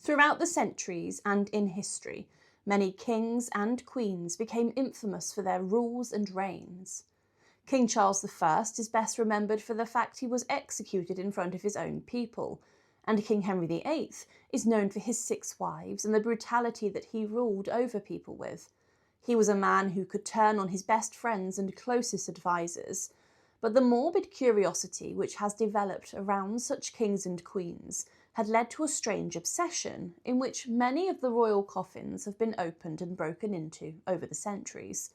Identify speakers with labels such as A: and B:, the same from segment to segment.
A: Throughout the centuries and in history, many kings and queens became infamous for their rules and reigns. King Charles I is best remembered for the fact he was executed in front of his own people, and King Henry VIII is known for his 6 wives and the brutality that he ruled over people with. He was a man who could turn on his best friends and closest advisors, but the morbid curiosity which has developed around such kings and queens had led to a strange obsession in which many of the royal coffins have been opened and broken into over the centuries.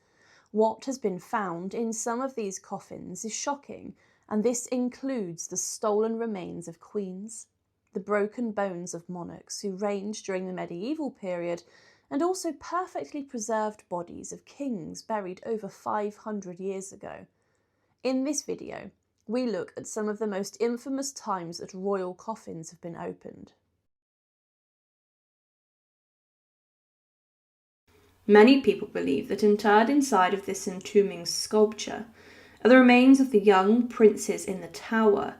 A: What has been found in some of these coffins is shocking, and this includes the stolen remains of queens, the broken bones of monarchs who reigned during the medieval period, and also perfectly preserved bodies of kings buried over 500 years ago. In this video, we look at some of the most infamous times that royal coffins have been opened. Many people believe that interred inside of this entombing sculpture are the remains of the young princes in the Tower,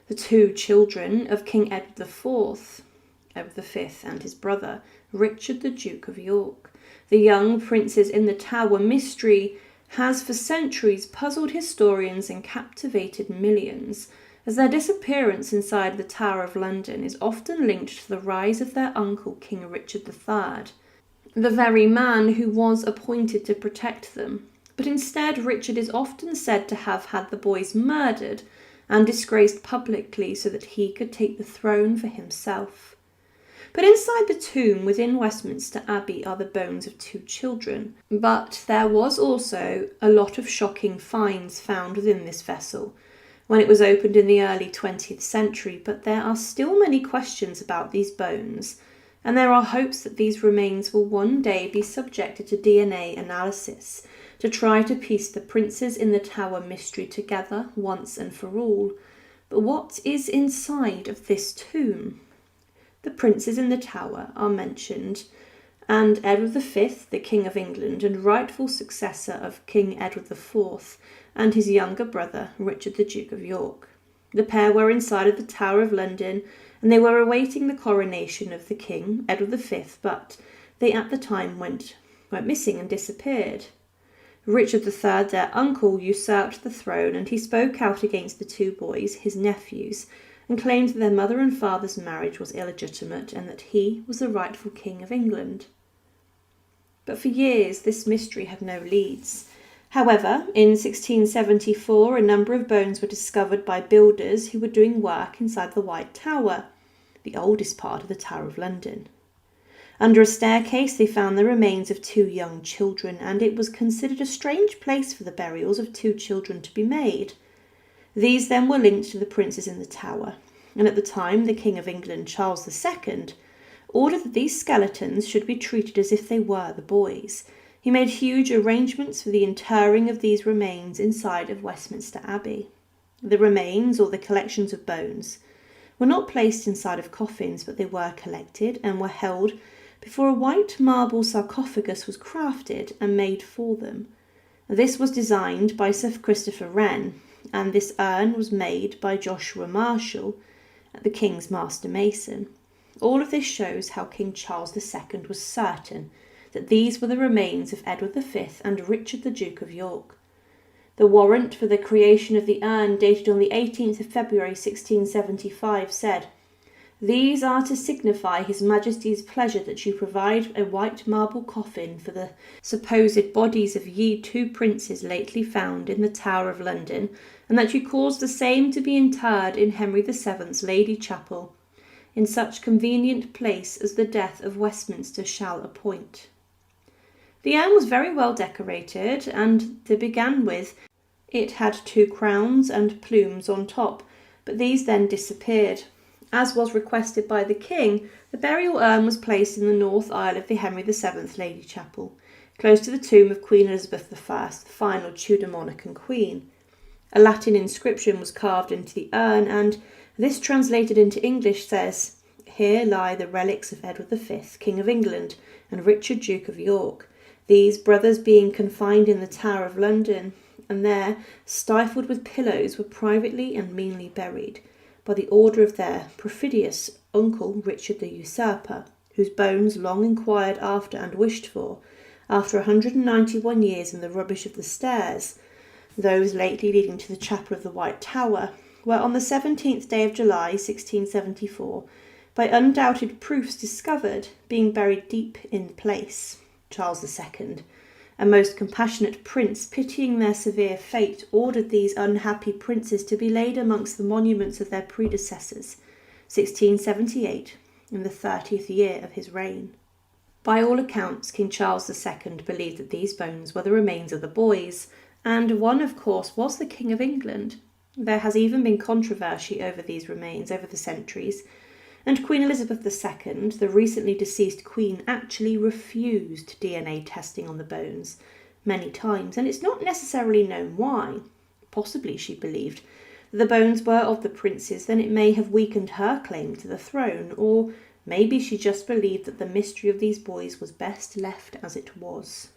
A: the 2 children of King Edward V and his brother, Richard the Duke of York. The young princes in the Tower mystery has for centuries puzzled historians and captivated millions, as their disappearance inside the Tower of London is often linked to the rise of their uncle King Richard III, the very man who was appointed to protect them. But instead, Richard is often said to have had the boys murdered and disgraced publicly so that he could take the throne for himself. But inside the tomb within Westminster Abbey are the bones of 2 children. But there was also a lot of shocking finds found within this vessel when it was opened in the early 20th century, but there are still many questions about these bones, and there are hopes that these remains will one day be subjected to DNA analysis to try to piece the princes in the Tower mystery together once and for all. But what is inside of this tomb? The princes in the Tower are mentioned, and Edward V, the King of England and rightful successor of King Edward IV, and his younger brother, Richard the Duke of York. The pair were inside of the Tower of London, and they were awaiting the coronation of the King, Edward V, but they at the time went missing and disappeared. Richard III, their uncle, usurped the throne, and he spoke out against the 2 boys, his nephews, and claimed that their mother and father's marriage was illegitimate and that he was the rightful King of England. But for years this mystery had no leads. However, in 1674 a number of bones were discovered by builders who were doing work inside the White Tower, the oldest part of the Tower of London. Under a staircase they found the remains of 2 young children, and it was considered a strange place for the burials of 2 children to be made. These then were linked to the princes in the Tower, and at the time the King of England, Charles II, ordered that these skeletons should be treated as if they were the boys. He made huge arrangements for the interring of these remains inside of Westminster Abbey. The remains, or the collections of bones, were not placed inside of coffins, but they were collected and were held before a white marble sarcophagus was crafted and made for them. This was designed by Sir Christopher Wren, and this urn was made by Joshua Marshall, the King's master mason. All of this shows how King Charles II was certain that these were the remains of Edward V and Richard the Duke of York. The warrant for the creation of the urn, dated on the 18th of February 1675, said, "These are to signify His Majesty's pleasure that you provide a white marble coffin for the supposed bodies of ye 2 princes lately found in the Tower of London, and that you cause the same to be interred in Henry VII's Lady Chapel, in such convenient place as the death of Westminster shall appoint." The urn was very well decorated, and to begin with, it had 2 crowns and plumes on top, but these then disappeared. As was requested by the King, the burial urn was placed in the north aisle of the Henry VII Lady Chapel, close to the tomb of Queen Elizabeth I, the final Tudor monarch and queen. A Latin inscription was carved into the urn, and this translated into English says, "Here lie the relics of Edward V, King of England, and Richard, Duke of York, these brothers being confined in the Tower of London, and there, stifled with pillows, were privately and meanly buried. by the order of their perfidious uncle Richard the Usurper, whose bones, long inquired after and wished for, after 191 years in the rubbish of the stairs, those lately leading to the chapel of the White Tower, were on the 17th day of July 1674, by undoubted proofs discovered, being buried deep in the place. Charles II, a most compassionate prince, pitying their severe fate, ordered these unhappy princes to be laid amongst the monuments of their predecessors, 1678, in the 30th year of his reign. By all accounts, King Charles II believed that these bones were the remains of the boys, and one, of course, was the King of England. There has even been controversy over these remains over the centuries, and Queen Elizabeth II, the recently deceased Queen, actually refused DNA testing on the bones many times, and it's not necessarily known why. Possibly she believed that the bones were of the princes, then it may have weakened her claim to the throne, or maybe she just believed that the mystery of these boys was best left as it was,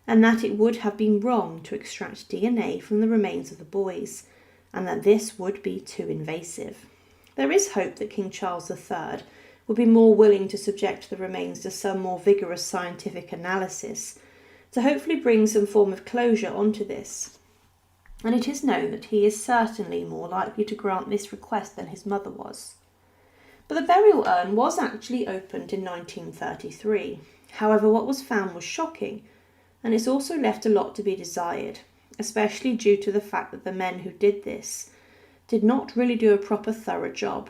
A: and that it would have been wrong to extract DNA from the remains of the boys, and that this would be too invasive. There is hope that King Charles III would be more willing to subject the remains to some more vigorous scientific analysis, to hopefully bring some form of closure onto this. And it is known that he is certainly more likely to grant this request than his mother was. But the burial urn was actually opened in 1933. However, what was found was shocking, and it's also left a lot to be desired, especially due to the fact that the men who did this did not really do a proper thorough job.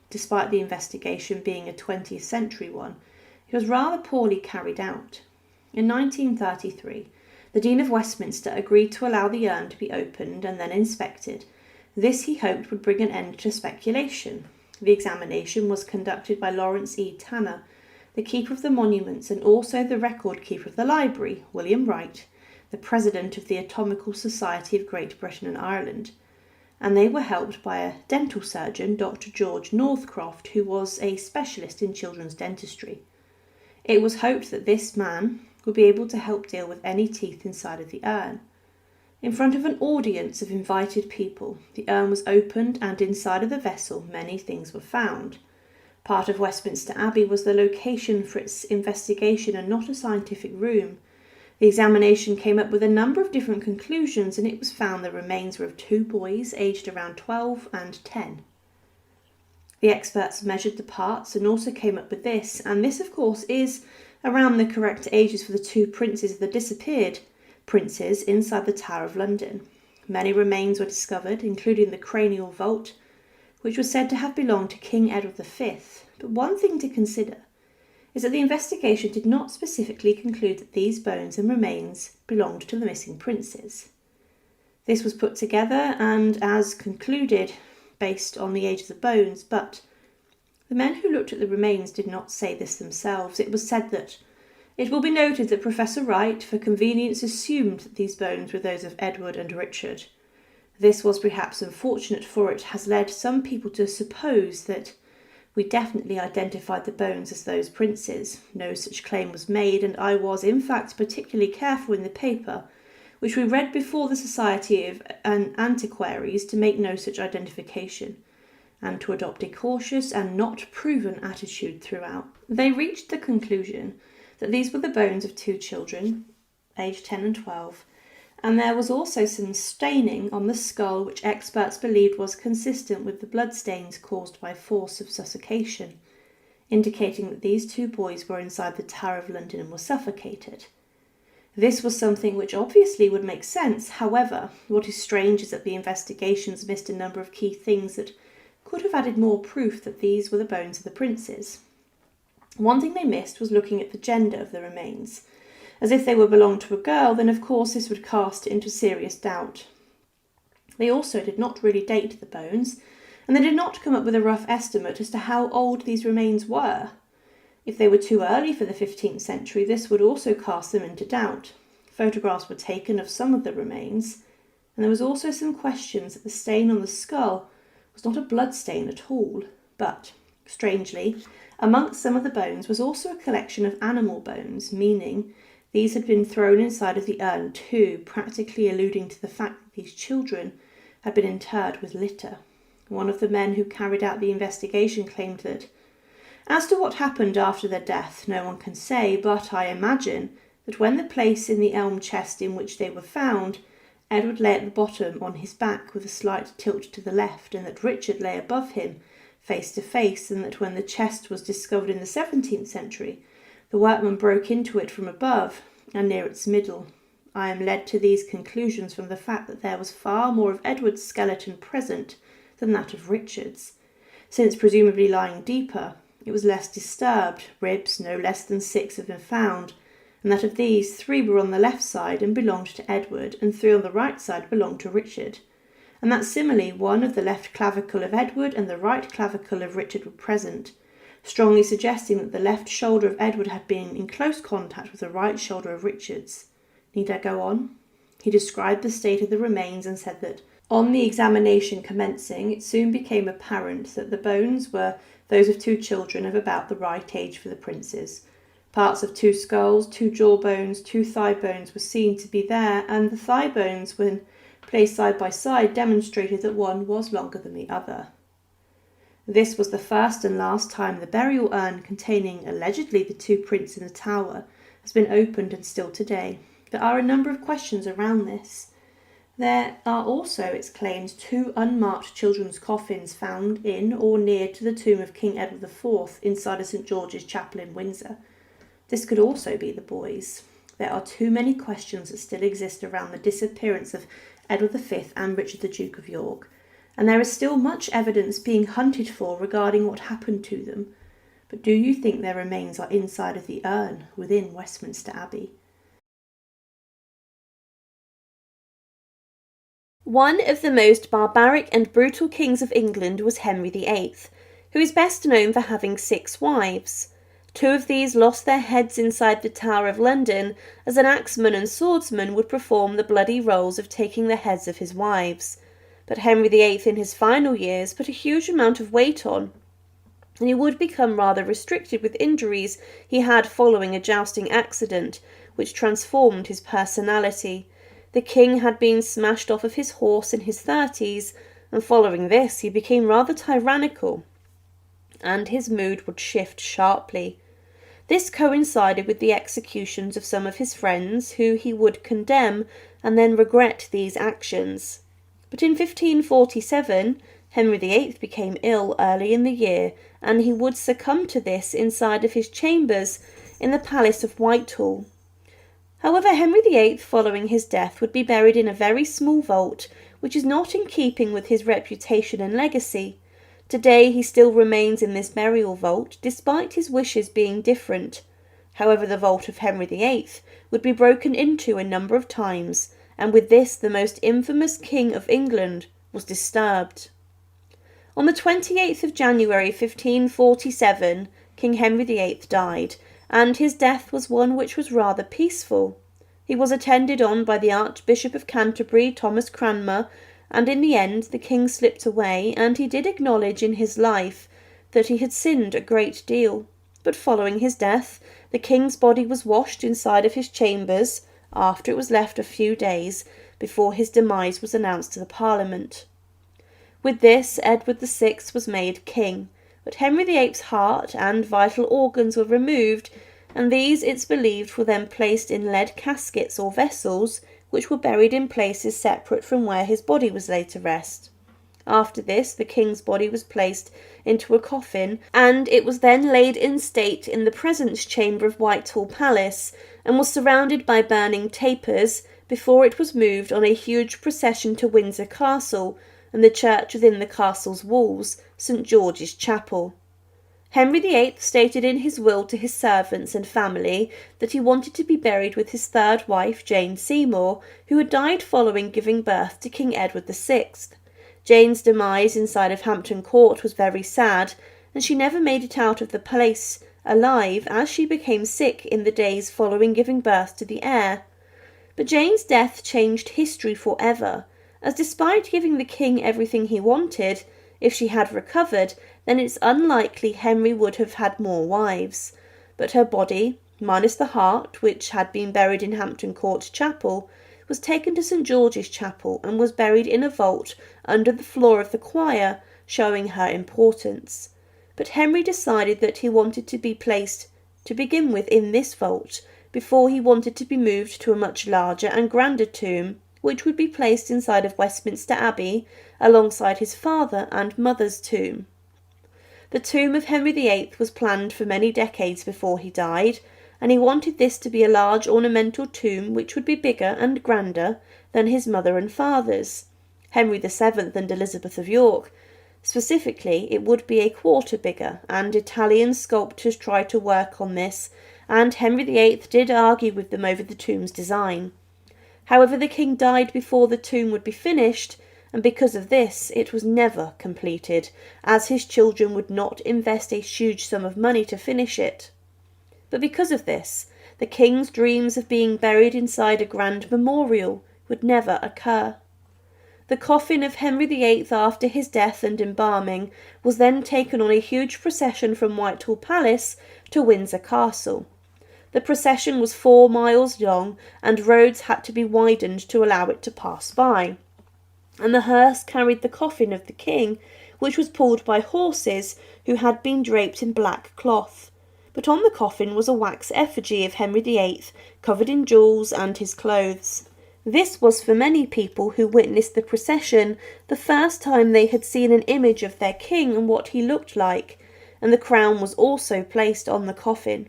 A: Despite the investigation being a 20th century one, it was rather poorly carried out. In 1933, the Dean of Westminster agreed to allow the urn to be opened and then inspected. This, he hoped, would bring an end to speculation. The examination was conducted by Lawrence E. Tanner, the keeper of the monuments, and also the record keeper of the library, William Wright, the president of the Anatomical Society of Great Britain and Ireland, and they were helped by a dental surgeon, Dr. George Northcroft, who was a specialist in children's dentistry. It was hoped that this man would be able to help deal with any teeth inside of the urn. In front of an audience of invited people, the urn was opened, and inside of the vessel many things were found. Part of Westminster Abbey was the location for its investigation and not a scientific room. The examination came up with a number of different conclusions, and it was found the remains were of two boys aged around 12 and 10. The experts measured the parts and also came up with this, and this of course is around the correct ages for the two princes of the disappeared princes inside the Tower of London. Many remains were discovered, including the cranial vault, which was said to have belonged to King Edward V. But one thing to consider is that the investigation did not specifically conclude that these bones and remains belonged to the missing princes. This was put together and as concluded based on the age of the bones, but the men who looked at the remains did not say this themselves. It was said that it will be noted that Professor Wright, for convenience, assumed that these bones were those of Edward and Richard. This was perhaps unfortunate, for it has led some people to suppose that we definitely identified the bones as those princes. No such claim was made, and I was in fact particularly careful in the paper, which we read before the Society of Antiquaries, to make no such identification, and to adopt a cautious and not proven attitude throughout. They reached the conclusion that these were the bones of two children, aged 10 and 12, and there was also some staining on the skull which experts believed was consistent with the bloodstains caused by force of suffocation, indicating that these two boys were inside the Tower of London and were suffocated. This was something which obviously would make sense. However, what is strange is that the investigations missed a number of key things that could have added more proof that these were the bones of the princes. One thing they missed was looking at the gender of the remains. As if they were belonged to a girl, then of course this would cast it into serious doubt. They also did not really date the bones, and they did not come up with a rough estimate as to how old these remains were. If they were too early for the 15th century, this would also cast them into doubt. Photographs were taken of some of the remains, and there was also some questions that the stain on the skull was not a blood stain at all, but, strangely, amongst some of the bones was also a collection of animal bones, meaning these had been thrown inside of the urn too, practically alluding to the fact that these children had been interred with litter. One of the men who carried out the investigation claimed that, as to what happened after their death, no one can say, but I imagine that when the place in the elm chest in which they were found, Edward lay at the bottom on his back with a slight tilt to the left, and that Richard lay above him, face to face, and that when the chest was discovered in the 17th century, the workmen broke into it from above and near its middle. I am led to these conclusions from the fact that there was far more of Edward's skeleton present than that of Richard's, since presumably lying deeper, it was less disturbed. Ribs, no less than 6, have been found, and that of these 3 were on the left side and belonged to Edward, and 3 on the right side belonged to Richard, and that similarly 1 of the left clavicle of Edward and the right clavicle of Richard were present, strongly suggesting that the left shoulder of Edward had been in close contact with the right shoulder of Richard's. Need I go on? He described the state of the remains and said that, on the examination commencing, it soon became apparent that the bones were those of 2 children of about the right age for the princes. Parts of 2 skulls, 2 jawbones, 2 thigh bones were seen to be there, and the thigh bones, when placed side by side, demonstrated that one was longer than the other. This was the first and last time the burial urn containing allegedly the 2 prints in the tower has been opened, and still today. There are a number of questions around this. There are also, it's claimed, 2 unmarked children's coffins found in or near to the tomb of King Edward IV inside of St George's Chapel in Windsor. This could also be the boys. There are too many questions that still exist around the disappearance of Edward V and Richard the Duke of York, and there is still much evidence being hunted for regarding what happened to them. But do you think their remains are inside of the urn within Westminster Abbey?
B: One of the most barbaric and brutal kings of England was Henry VIII, who is best known for having 6 wives. 2 of these lost their heads inside the Tower of London, as an axeman and swordsman would perform the bloody roles of taking the heads of his wives. But Henry VIII in his final years put a huge amount of weight on, and he would become rather restricted with injuries he had following a jousting accident, which transformed his personality. The king had been smashed off of his horse in his 30s, and following this he became rather tyrannical, and his mood would shift sharply. This coincided with the executions of some of his friends, who he would condemn and then regret these actions. But in 1547, Henry VIII became ill early in the year, and he would succumb to this inside of his chambers in the Palace of Whitehall. However, Henry VIII, following his death, would be buried in a very small vault, which is not in keeping with his reputation and legacy. Today he still remains in this burial vault, despite his wishes being different. However, the vault of Henry VIII would be broken into a number of times, and with this the most infamous king of England was disturbed. On the 28th of January 1547, King Henry VIII died, and his death was one which was rather peaceful. He was attended on by the Archbishop of Canterbury, Thomas Cranmer, and in the end the king slipped away, and he did acknowledge in his life that he had sinned a great deal. But following his death, the king's body was washed inside of his chambers, after it was left a few days before his demise was announced to the Parliament. With this, Edward VI was made king, but Henry VIII's heart and vital organs were removed, and these, it's believed, were then placed in lead caskets or vessels, which were buried in places separate from where his body was laid to rest. After this, the king's body was placed into a coffin, and it was then laid in state in the presence chamber of Whitehall Palace, and was surrounded by burning tapers before it was moved on a huge procession to Windsor Castle, and the church within the castle's walls, St George's Chapel. Henry VIII stated in his will to his servants and family that he wanted to be buried with his 3rd wife, Jane Seymour, who had died following giving birth to King Edward VI. Jane's demise inside of Hampton Court was very sad, and she never made it out of the place alive, as she became sick in the days following giving birth to the heir. But Jane's death changed history forever, as despite giving the king everything he wanted, if she had recovered, then it's unlikely Henry would have had more wives. But her body, minus the heart, which had been buried in Hampton Court Chapel, was taken to St George's Chapel and was buried in a vault under the floor of the choir, showing her importance. But Henry decided that he wanted to be placed to begin with in this vault, before he wanted to be moved to a much larger and grander tomb, which would be placed inside of Westminster Abbey alongside his father and mother's tomb. The tomb of Henry VIII was planned for many decades before he died, and he wanted this to be a large ornamental tomb which would be bigger and grander than his mother and father's, Henry VII and Elizabeth of York. Specifically, it would be a quarter bigger, and Italian sculptors tried to work on this, and Henry VIII did argue with them over the tomb's design. However, the king died before the tomb would be finished, and because of this it was never completed, as his children would not invest a huge sum of money to finish it. But because of this, the king's dreams of being buried inside a grand memorial would never occur. The coffin of Henry VIII after his death and embalming was then taken on a huge procession from Whitehall Palace to Windsor Castle. The procession was 4 miles long, and roads had to be widened to allow it to pass by. And the hearse carried the coffin of the king, which was pulled by horses who had been draped in black cloth. But on the coffin was a wax effigy of Henry VIII, covered in jewels and his clothes. This was for many people who witnessed the procession the first time they had seen an image of their king and what he looked like, and the crown was also placed on the coffin.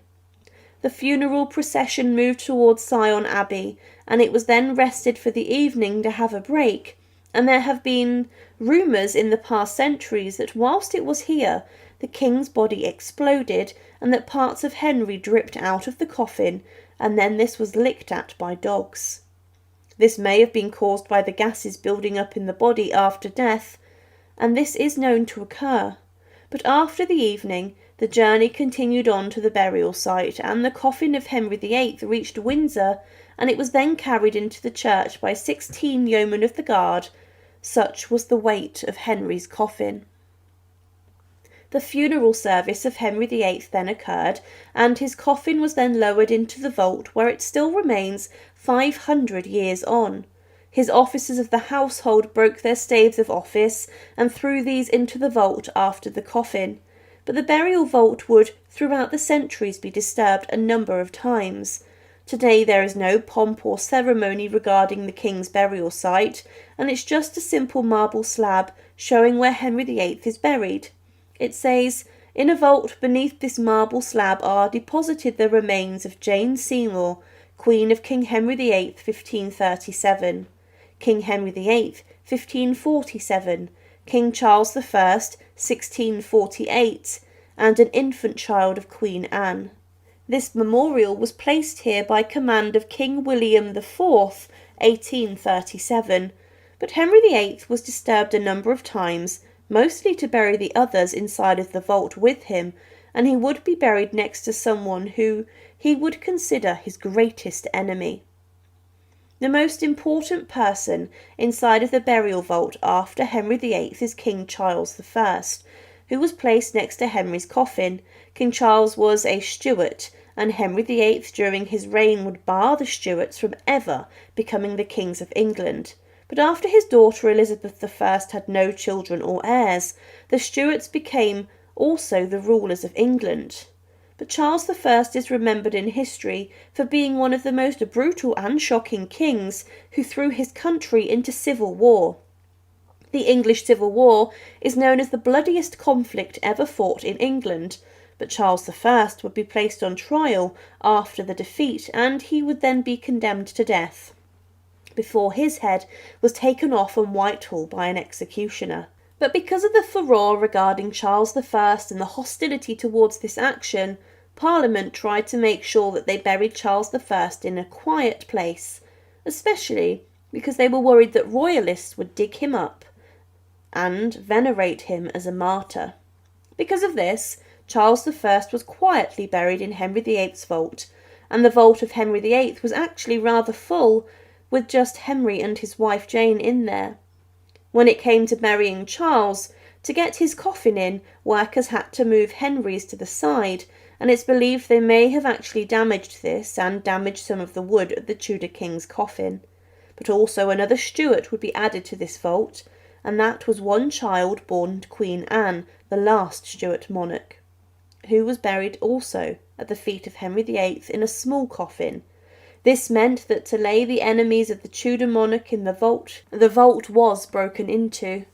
B: The funeral procession moved towards Sion Abbey, and it was then rested for the evening to have a break, and there have been rumours in the past centuries that whilst it was here, the king's body exploded and that parts of Henry dripped out of the coffin, and then this was licked at by dogs. This may have been caused by the gases building up in the body after death, and this is known to occur. But after the evening, the journey continued on to the burial site, and the coffin of Henry VIII reached Windsor, and it was then carried into the church by 16 yeomen of the guard. Such was the weight of Henry's coffin. The funeral service of Henry VIII then occurred, and his coffin was then lowered into the vault, where it still remains 500 years on. His officers of the household broke their staves of office and threw these into the vault after the coffin. But the burial vault would, throughout the centuries, be disturbed a number of times. Today there is no pomp or ceremony regarding the king's burial site, and it's just a simple marble slab showing where Henry VIII is buried. It says, "In a vault beneath this marble slab are deposited the remains of Jane Seymour, Queen of King Henry VIII, 1537, King Henry VIII, 1547, King Charles I, 1648, and an infant child of Queen Anne. This memorial was placed here by command of King William IV, 1837, but Henry VIII was disturbed a number of times, mostly to bury the others inside of the vault with him, and he would be buried next to someone who he would consider his greatest enemy. The most important person inside of the burial vault after Henry VIII is King Charles I, who was placed next to Henry's coffin. King Charles was a Stuart, and Henry VIII during his reign would bar the Stuarts from ever becoming the kings of England. But after his daughter Elizabeth I had no children or heirs, the Stuarts became also the rulers of England. But Charles I is remembered in history for being one of the most brutal and shocking kings who threw his country into civil war. The English Civil War is known as the bloodiest conflict ever fought in England, but Charles I would be placed on trial after the defeat, and he would then be condemned to death, before his head was taken off on Whitehall by an executioner. But because of the furore regarding Charles I and the hostility towards this action, Parliament tried to make sure that they buried Charles I in a quiet place, especially because they were worried that royalists would dig him up and venerate him as a martyr. Because of this, Charles I was quietly buried in Henry VIII's vault, and the vault of Henry VIII was actually rather full, with just Henry and his wife Jane in there. When it came to burying Charles, to get his coffin in, workers had to move Henry's to the side, and it's believed they may have actually damaged this and damaged some of the wood of the Tudor king's coffin. But also another Stuart would be added to this vault, and that was one child born to Queen Anne, the last Stuart monarch, who was buried also at the feet of Henry VIII in a small coffin. This meant that to lay the enemies of the Tudor monarch in the vault was broken into.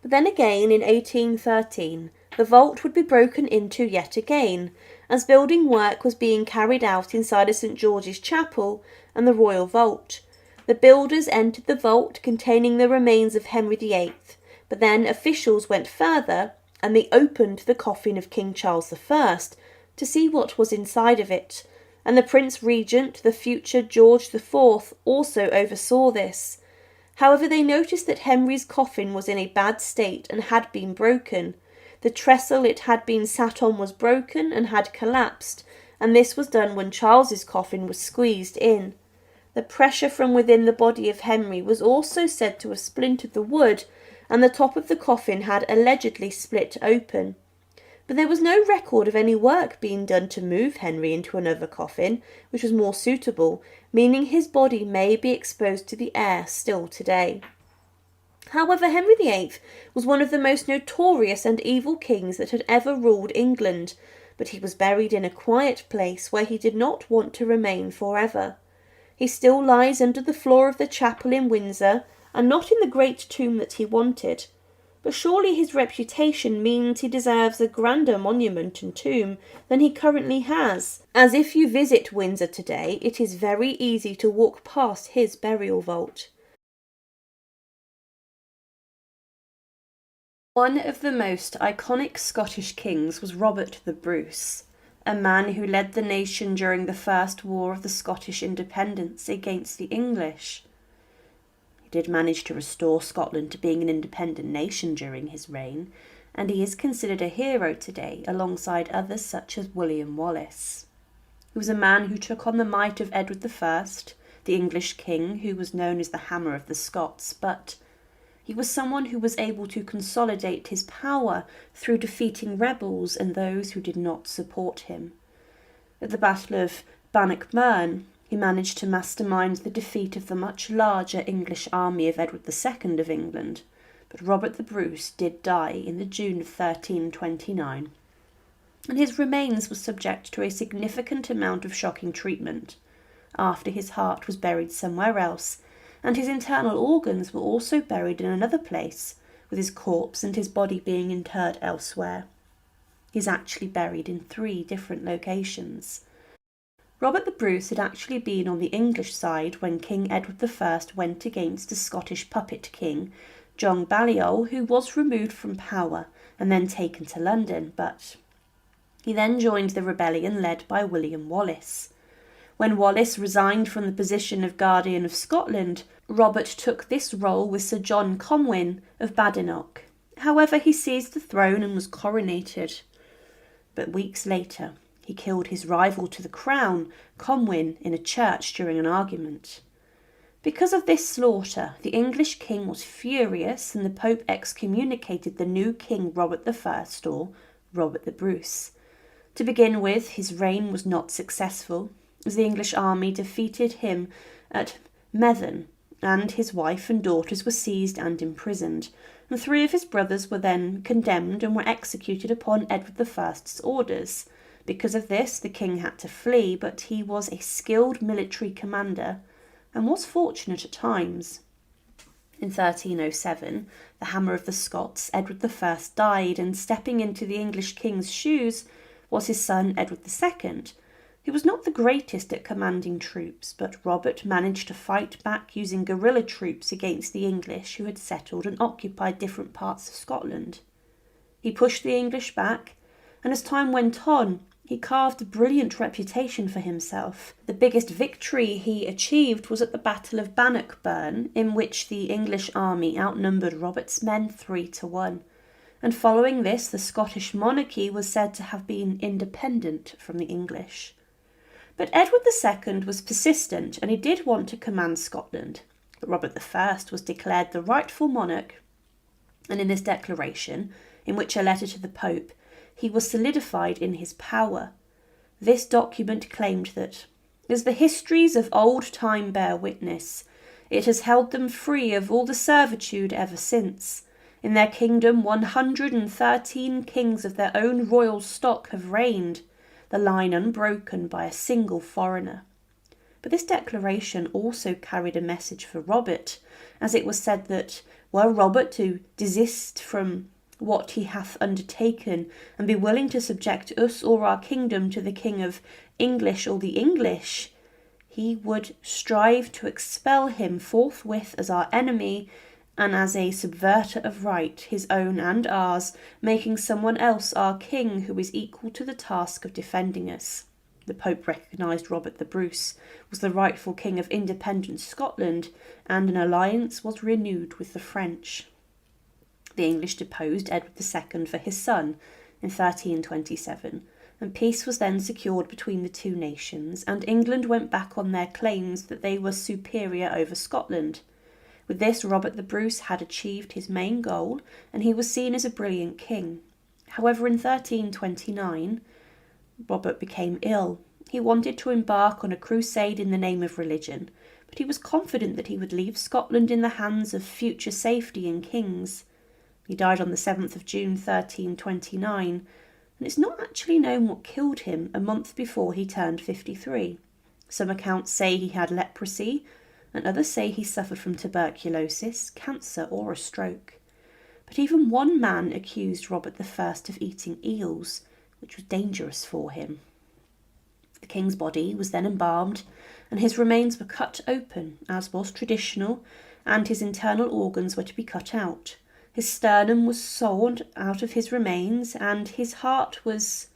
B: But then again, in 1813, the vault would be broken into yet again, as building work was being carried out inside of St George's Chapel and the Royal Vault. The builders entered the vault containing the remains of Henry VIII, but then officials went further and they opened the coffin of King Charles I to see what was inside of it, and the Prince Regent, the future George IV, also oversaw this. However, they noticed that Henry's coffin was in a bad state and had been broken. The trestle it had been sat on was broken and had collapsed, and this was done when Charles's coffin was squeezed in. The pressure from within the body of Henry was also said to have splintered the wood, and the top of the coffin had allegedly split open. But there was no record of any work being done to move Henry into another coffin, which was more suitable, meaning his body may be exposed to the air still today. However, Henry VIII was one of the most notorious and evil kings that had ever ruled England, but he was buried in a quiet place where he did not want to remain forever. He still lies under the floor of the chapel in Windsor, and not in the great tomb that he wanted. But surely his reputation means he deserves a grander monument and tomb than he currently has, as if you visit Windsor today, it is very easy to walk past his burial vault. One of the most iconic Scottish kings was Robert the Bruce, a man who led the nation during the First War of the Scottish independence against the English. He did manage to restore Scotland to being an independent nation during his reign, and he is considered a hero today alongside others such as William Wallace. He was a man who took on the might of Edward I, the English king who was known as the Hammer of the Scots, but he was someone who was able to consolidate his power through defeating rebels and those who did not support him. At the Battle of Bannockburn, he managed to mastermind the defeat of the much larger English army of Edward II of England, but Robert the Bruce did die in the June of 1329, and his remains were subject to a significant amount of shocking treatment, after his heart was buried somewhere else, and his internal organs were also buried in another place, with his corpse and his body being interred elsewhere. He is actually buried in 3 different locations. Robert the Bruce had actually been on the English side when King Edward I went against the Scottish puppet king, John Balliol, who was removed from power and then taken to London, but he then joined the rebellion led by William Wallace. When Wallace resigned from the position of Guardian of Scotland, Robert took this role with Sir John Comyn of Badenoch. However, he seized the throne and was coronated. But weeks later, he killed his rival to the crown, Comyn, in a church during an argument. Because of this slaughter, the English king was furious and the Pope excommunicated the new king Robert I, or Robert the Bruce. To begin with, his reign was not successful, as the English army defeated him at Methven, and his wife and daughters were seized and imprisoned, and 3 of his brothers were then condemned and were executed upon Edward I's orders. Because of this, the king had to flee, but he was a skilled military commander and was fortunate at times. In 1307, the Hammer of the Scots, Edward I, died, and stepping into the English king's shoes was his son Edward II, who was not the greatest at commanding troops, but Robert managed to fight back using guerrilla troops against the English who had settled and occupied different parts of Scotland. He pushed the English back, and as time went on, he carved a brilliant reputation for himself. The biggest victory he achieved was at the Battle of Bannockburn, in which the English army outnumbered Robert's men 3-1. And following this, the Scottish monarchy was said to have been independent from the English. But Edward II was persistent, and he did want to command Scotland. But Robert I was declared the rightful monarch, and in this declaration, in which a letter to the Pope, he was solidified in his power. This document claimed that, as the histories of old time bear witness, it has held them free of all the servitude ever since, In their kingdom 113 kings of their own royal stock have reigned, the line unbroken by a single foreigner. But this declaration also carried a message for Robert, as it was said that, were Robert to desist from what he hath undertaken, and be willing to subject us or our kingdom to the king of English or the English, he would strive to expel him forthwith as our enemy, and as a subverter of right, his own and ours, making someone else our king who is equal to the task of defending us. The Pope recognised Robert the Bruce was the rightful king of independent Scotland, and an alliance was renewed with the French. The English deposed Edward II for his son in 1327, and peace was then secured between the two nations, and England went back on their claims that they were superior over Scotland. With this, Robert the Bruce had achieved his main goal, and he was seen as a brilliant king. However, in 1329, Robert became ill. He wanted to embark on a crusade in the name of religion, but he was confident that he would leave Scotland in the hands of future safety and kings. He died on the 7th of June 1329, and it's not actually known what killed him a month before he turned 53. Some accounts say he had leprosy, and others say he suffered from tuberculosis, cancer, or a stroke. But even one man accused Robert I of eating eels, which was dangerous for him. The king's body was then embalmed, and his remains were cut open, as was traditional, and his internal organs were to be cut out. His sternum was sawn out of his remains, and his heart was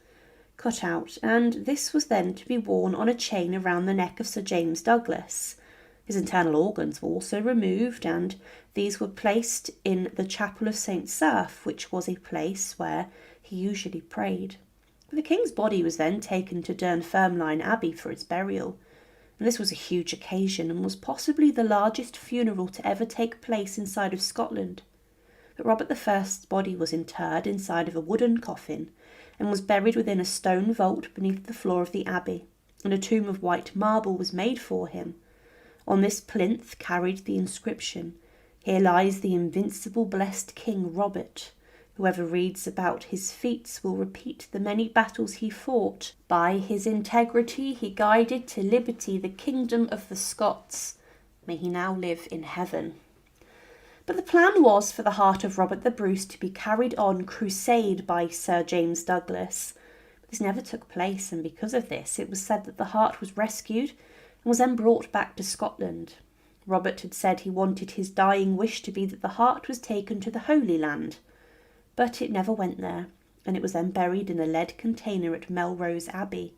B: cut out, and this was then to be worn on a chain around the neck of Sir James Douglas. His internal organs were also removed, and these were placed in the chapel of St. Cerf, which was a place where he usually prayed. The king's body was then taken to Dunfermline Abbey for its burial, and this was a huge occasion and was possibly the largest funeral to ever take place inside of Scotland. But Robert I's body was interred inside of a wooden coffin and was buried within a stone vault beneath the floor of the abbey, and a tomb of white marble was made for him. On this plinth carried the inscription, "Here lies the invincible blessed King Robert. Whoever reads about his feats will repeat the many battles he fought. By his integrity he guided to liberty the kingdom of the Scots. May he now live in heaven." But the plan was for the heart of Robert the Bruce to be carried on crusade by Sir James Douglas. But this never took place, and because of this it was said that the heart was rescued and was then brought back to Scotland. Robert had said he wanted his dying wish to be that the heart was taken to the Holy Land, but it never went there, and it was then buried in a lead container at Melrose Abbey.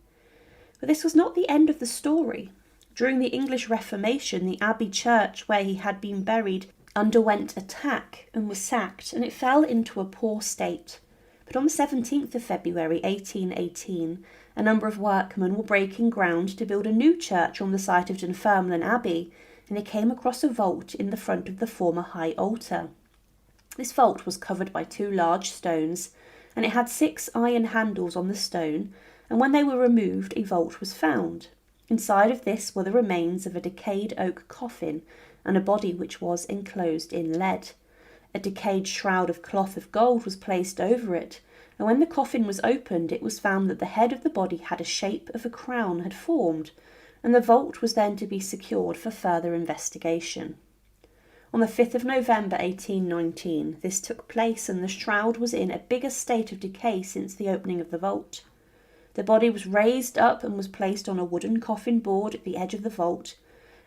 B: But this was not the end of the story. During the English Reformation, the Abbey church where he had been buried underwent attack and was sacked, and it fell into a poor state. But on the 17th of February 1818, a number of workmen were breaking ground to build a new church on the site of Dunfermline Abbey, and they came across a vault in the front of the former high altar. This vault was covered by 2 large stones, and it had 6 iron handles on the stone, and when they were removed, a vault was found. Inside of this were the remains of a decayed oak coffin and a body which was enclosed in lead. A decayed shroud of cloth of gold was placed over it, and when the coffin was opened, it was found that the head of the body had a shape of a crown had formed, and the vault was then to be secured for further investigation. On the 5th of November 1819, this took place, and the shroud was in a bigger state of decay since the opening of the vault. The body was raised up and was placed on a wooden coffin board at the edge of the vault,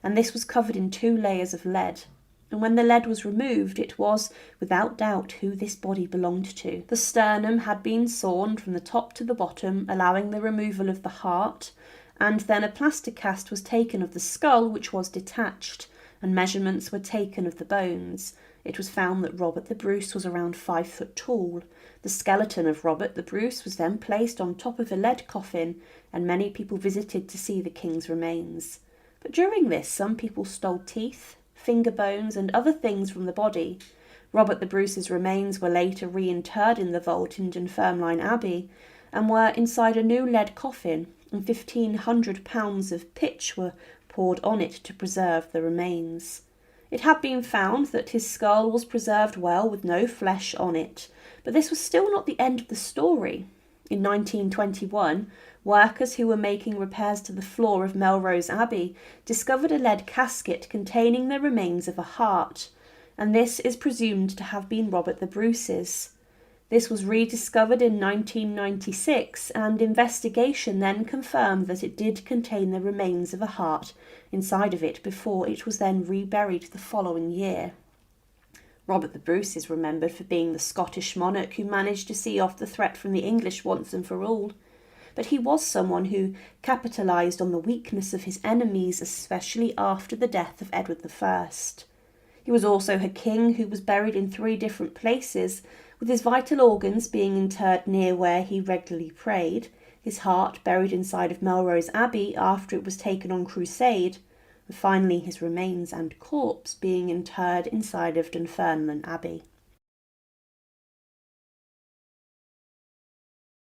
B: and this was covered in 2 layers of lead. And when the lead was removed, it was, without doubt, who this body belonged to. The sternum had been sawn from the top to the bottom, allowing the removal of the heart, and then a plaster cast was taken of the skull, which was detached, and measurements were taken of the bones. It was found that Robert the Bruce was around 5 foot tall. The skeleton of Robert the Bruce was then placed on top of a lead coffin, and many people visited to see the king's remains. But during this, some people stole teeth, finger bones, and other things from the body. Robert the Bruce's remains were later reinterred in the vault in Dunfermline Abbey, and were inside a new lead coffin, and 1,500 pounds of pitch were poured on it to preserve the remains. It had been found that his skull was preserved well with no flesh on it, but this was still not the end of the story. In 1921, workers who were making repairs to the floor of Melrose Abbey discovered a lead casket containing the remains of a heart, and this is presumed to have been Robert the Bruce's. This was rediscovered in 1996, and investigation then confirmed that it did contain the remains of a heart inside of it before it was then reburied the following year. Robert the Bruce is remembered for being the Scottish monarch who managed to see off the threat from the English once and for all. But he was someone who capitalised on the weakness of his enemies, especially after the death of Edward I. He was also a king who was buried in 3 different places, with his vital organs being interred near where he regularly prayed, his heart buried inside of Melrose Abbey after it was taken on crusade, and finally his remains and corpse being interred inside of Dunfermline Abbey.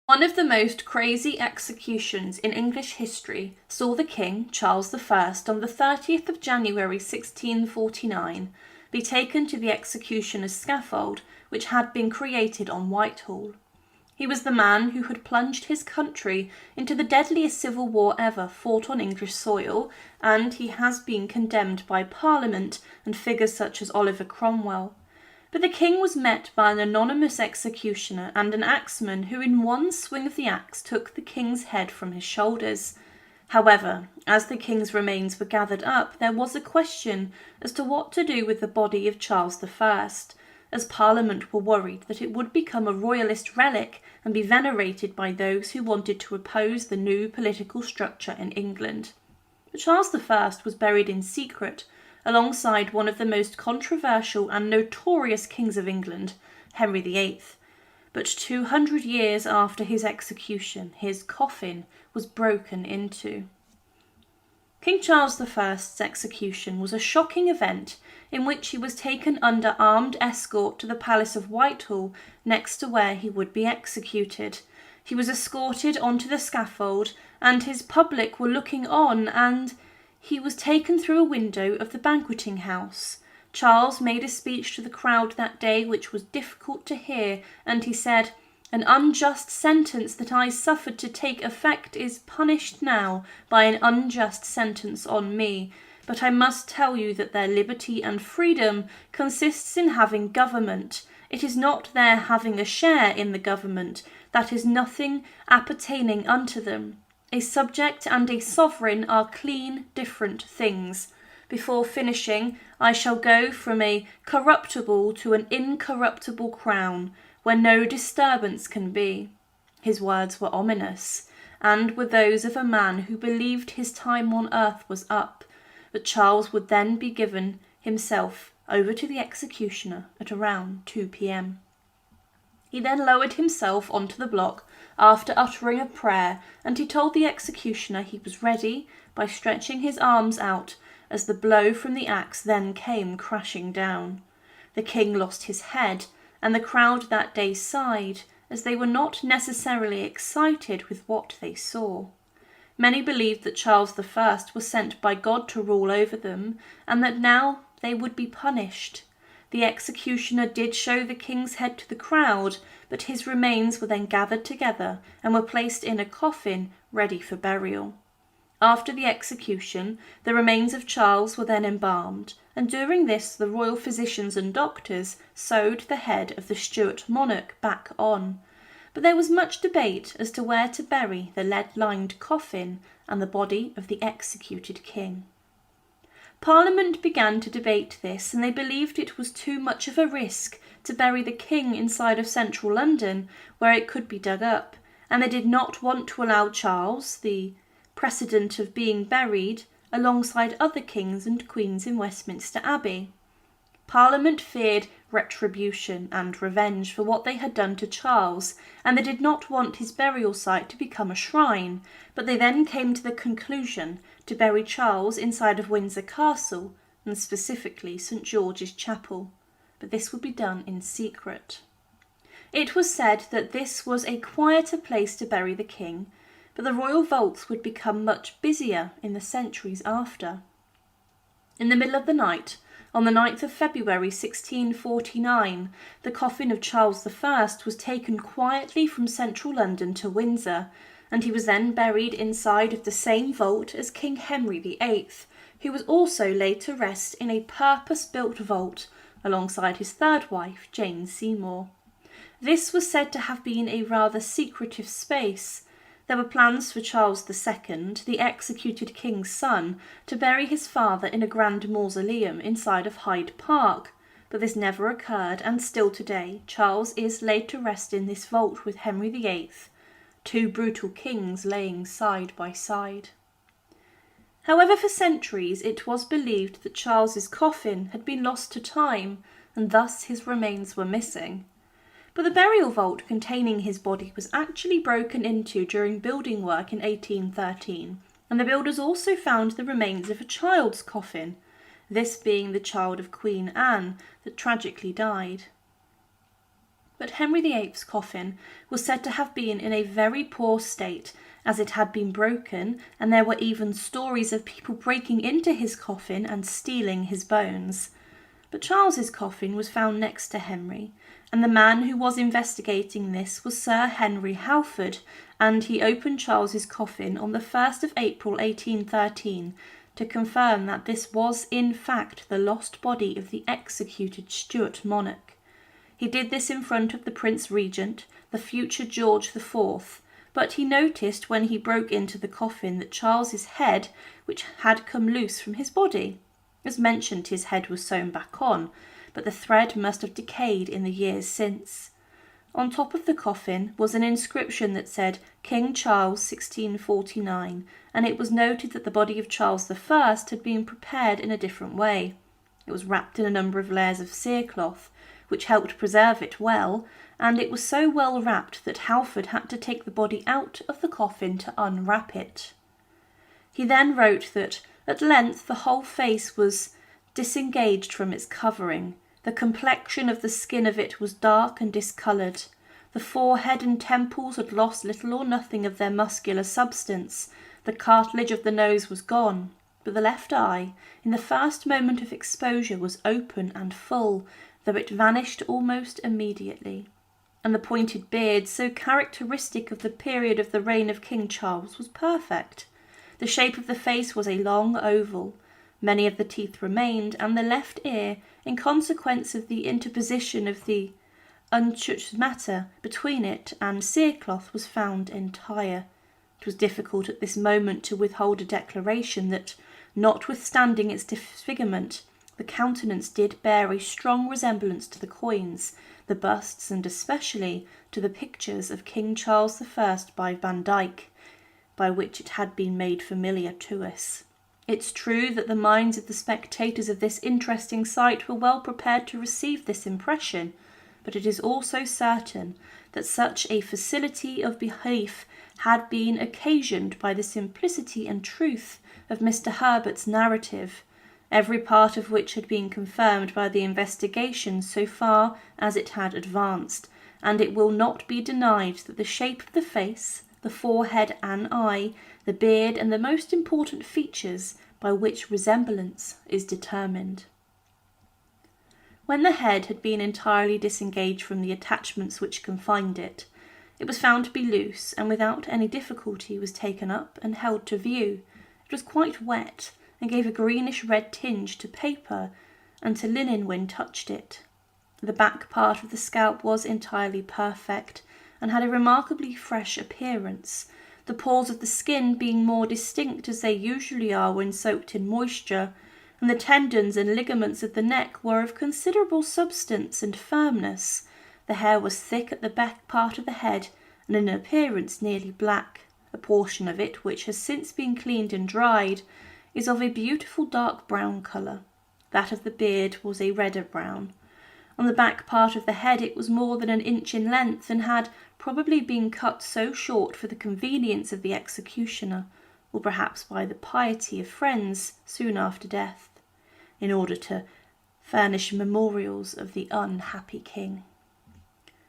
A: One of the most crazy executions in English history saw the King, Charles I, on the 30th of January 1649, be taken to the executioner's scaffold, which had been created on Whitehall. He was the man who had plunged his country into the deadliest civil war ever fought on English soil, and he has been condemned by Parliament and figures such as Oliver Cromwell. But the King was met by an anonymous executioner and an axeman who in one swing of the axe took the King's head from his shoulders. However, as the King's remains were gathered up, there was a question as to what to do with the body of Charles I, as Parliament were worried that it would become a royalist relic and be venerated by those who wanted to oppose the new political structure in England. But Charles I was buried in secret, alongside one of the most controversial and notorious kings of England, Henry VIII. But 200 years after his execution, his coffin was broken into. King Charles I's execution was a shocking event in which he was taken under armed escort to the Palace of Whitehall, next to where he would be executed. He was escorted onto the scaffold, and his public were looking on, and he was taken through a window of the banqueting house. Charles made a speech to the crowd that day which was difficult to hear, and he said, "An unjust sentence that I suffered to take effect is punished now by an unjust sentence on me. But I must tell you that their liberty and freedom consists in having government. It is not their having a share in the government. That is nothing appertaining unto them. A subject and a sovereign are clean different things. Before finishing, I shall go from a corruptible to an incorruptible crown, where no disturbance can be." His words were ominous, and were those of a man who believed his time on earth was up, but Charles would then be given himself over to the executioner at around 2 p.m. He then lowered himself onto the block after uttering a prayer, and he told the executioner he was ready by stretching his arms out as the blow from the axe then came crashing down. The King lost his head, and the crowd that day sighed, as they were not necessarily excited with what they saw. Many believed that Charles I was sent by God to rule over them, and that now they would be punished. The executioner did show the King's head to the crowd, but his remains were then gathered together and were placed in a coffin ready for burial. After the execution, the remains of Charles were then embalmed, and during this the royal physicians and doctors sewed the head of the Stuart monarch back on. But there was much debate as to where to bury the lead-lined coffin and the body of the executed king. Parliament began to debate this, and they believed it was too much of a risk to bury the king inside of central London, where it could be dug up, and they did not want to allow Charles the precedent of being buried alongside other kings and queens in Westminster Abbey. Parliament feared retribution and revenge for what they had done to Charles, and they did not want his burial site to become a shrine, but they then came to the conclusion to bury Charles inside of Windsor Castle, and specifically St George's Chapel, but this would be done in secret. It was said that this was a quieter place to bury the king, but the royal vaults would become much busier in the centuries after. In the middle of the night, On the 9th of February 1649, the coffin of Charles I was taken quietly from central London to Windsor, and he was then buried inside of the same vault as King Henry VIII, who was also laid to rest in a purpose-built vault alongside his third wife, Jane Seymour. This was said to have been a rather secretive space. There were plans for Charles II, the executed king's son, to bury his father in a grand mausoleum inside of Hyde Park, but this never occurred, and still today Charles is laid to rest in this vault with Henry VIII, two brutal kings laying side by side. However, for centuries it was believed that Charles's coffin had been lost to time, and thus his remains were missing. But the burial vault containing his body was actually broken into during building work in 1813, and the builders also found the remains of a child's coffin, this being the child of Queen Anne that tragically died. But Henry VIII's coffin was said to have been in a very poor state, as it had been broken, and there were even stories of people breaking into his coffin and stealing his bones. But Charles's coffin was found next to Henry, and the man who was investigating this was Sir Henry Halford, and he opened Charles's coffin on the 1st of April 1813 to confirm that this was in fact the lost body of the executed Stuart monarch. He did this in front of the Prince Regent, the future George IV, but he noticed when he broke into the coffin that Charles's head, which had come loose from his body. As mentioned, his head was sewn back on, but the thread must have decayed in the years since. On top of the coffin was an inscription that said King Charles 1649, and it was noted that the body of Charles I had been prepared in a different way. It was wrapped in a number of layers of cerecloth, which helped preserve it well, and it was so well wrapped that Halford had to take the body out of the coffin to unwrap it. He then wrote that at length the whole face was disengaged from its covering. The complexion of the skin of it was dark and discoloured. The forehead and temples had lost little or nothing of their muscular substance. The cartilage of the nose was gone, but the left eye, in the first moment of exposure, was open and full, though it vanished almost immediately. And the pointed beard, so characteristic of the period of the reign of King Charles, was perfect. The shape of the face was a long oval. Many of the teeth remained, and the left ear, in consequence of the interposition of the untouched matter between it and cerecloth, was found entire. It was difficult at this moment to withhold a declaration that, notwithstanding its disfigurement, the countenance did bear a strong resemblance to the coins, the busts, and especially to the pictures of King Charles I by Van Dyck, by which it had been made familiar to us. It's true that the minds of the spectators of this interesting sight were well prepared to receive this impression, but it is also certain that such a facility of belief had been occasioned by the simplicity and truth of Mr. Herbert's narrative, every part of which had been confirmed by the investigation so far as it had advanced, and it will not be denied that the shape of the face, the forehead and eye, the beard, and the most important features by which resemblance is determined. When the head had been entirely disengaged from the attachments which confined it, it was found to be loose, and without any difficulty was taken up and held to view. It was quite wet, and gave a greenish-red tinge to paper and to linen when touched it. The back part of the scalp was entirely perfect, and had a remarkably fresh appearance, the pores of the skin being more distinct as they usually are when soaked in moisture, and the tendons and ligaments of the neck were of considerable substance and firmness. The hair was thick at the back part of the head, and in appearance nearly black. A portion of it, which has since been cleaned and dried, is of a beautiful dark brown colour. That of the beard was a redder brown. On the back part of the head it was more than an inch in length, and had probably been cut so short for the convenience of the executioner, or perhaps by the piety of friends soon after death, in order to furnish memorials of the unhappy king.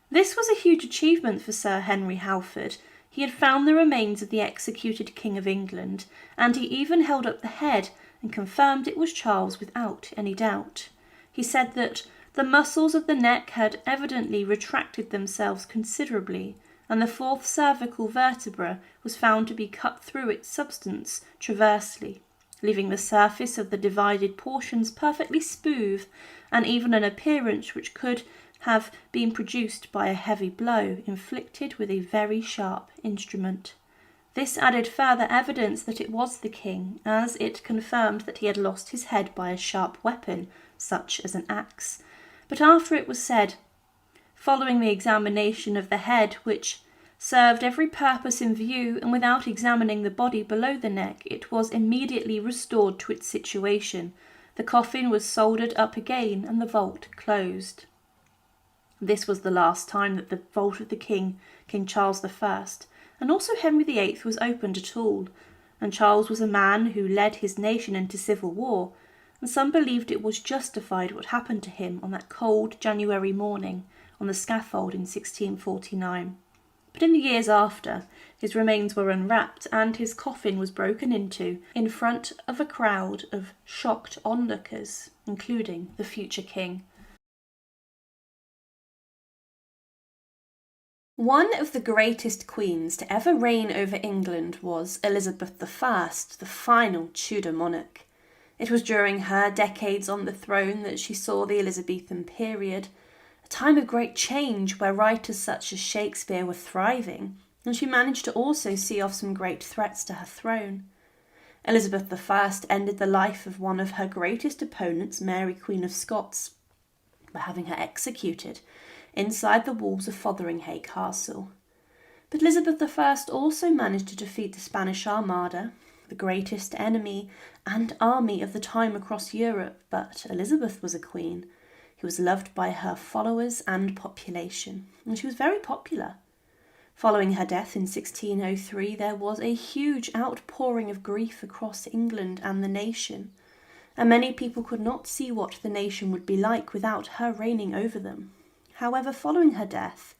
A: This was a huge achievement for Sir Henry Halford. He had found the remains of the executed King of England, and he even held up the head and confirmed it was Charles without any doubt.
B: He said that the muscles of the neck had evidently retracted themselves considerably, and the fourth cervical vertebra was found to be cut through its substance transversely, leaving the surface of the divided portions perfectly smooth, and even an appearance which could have been produced by a heavy blow inflicted with a very sharp instrument. This added further evidence that it was the king, as it confirmed that he had lost his head by a sharp weapon, such as an axe. But after it was said, following the examination of the head, which served every purpose in view, and without examining the body below the neck, it was immediately restored to its situation. The coffin was soldered up again, and the vault closed. This was the last time that the vault of the king, King Charles I, and also Henry VIII, was opened at all, and Charles was a man who led his nation into civil war, and some believed it was justified what happened to him on that cold January morning on the scaffold in 1649. But in the years after, his remains were unwrapped and his coffin was broken into in front of a crowd of shocked onlookers, including the future king. One of the greatest queens to ever reign over England was Elizabeth I, the final Tudor monarch. It was during her decades on the throne that she saw the Elizabethan period, a time of great change where writers such as Shakespeare were thriving, and she managed to also see off some great threats to her throne. Elizabeth I ended the life of one of her greatest opponents, Mary Queen of Scots, by having her executed inside the walls of Fotheringhay Castle. But Elizabeth I also managed to defeat the Spanish Armada, the greatest enemy and army of the time across Europe, but Elizabeth was a queen who was loved by her followers and population, and she was very popular. Following her death in 1603, there was a huge outpouring of grief across England and the nation, and many people could not see what the nation would be like without her reigning over them. However, following her death,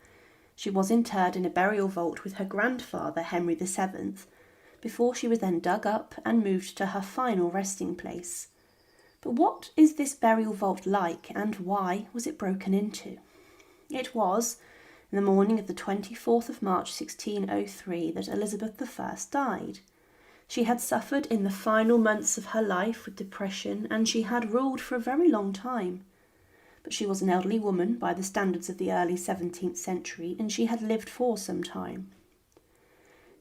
B: she was interred in a burial vault with her grandfather, Henry VII, before she was then dug up and moved to her final resting place. But what is this burial vault like, and why was it broken into? It was in the morning of the 24th of March 1603 that Elizabeth I died. She had suffered in the final months of her life with depression, and she had ruled for a very long time. But she was an elderly woman by the standards of the early 17th century, and she had lived for some time.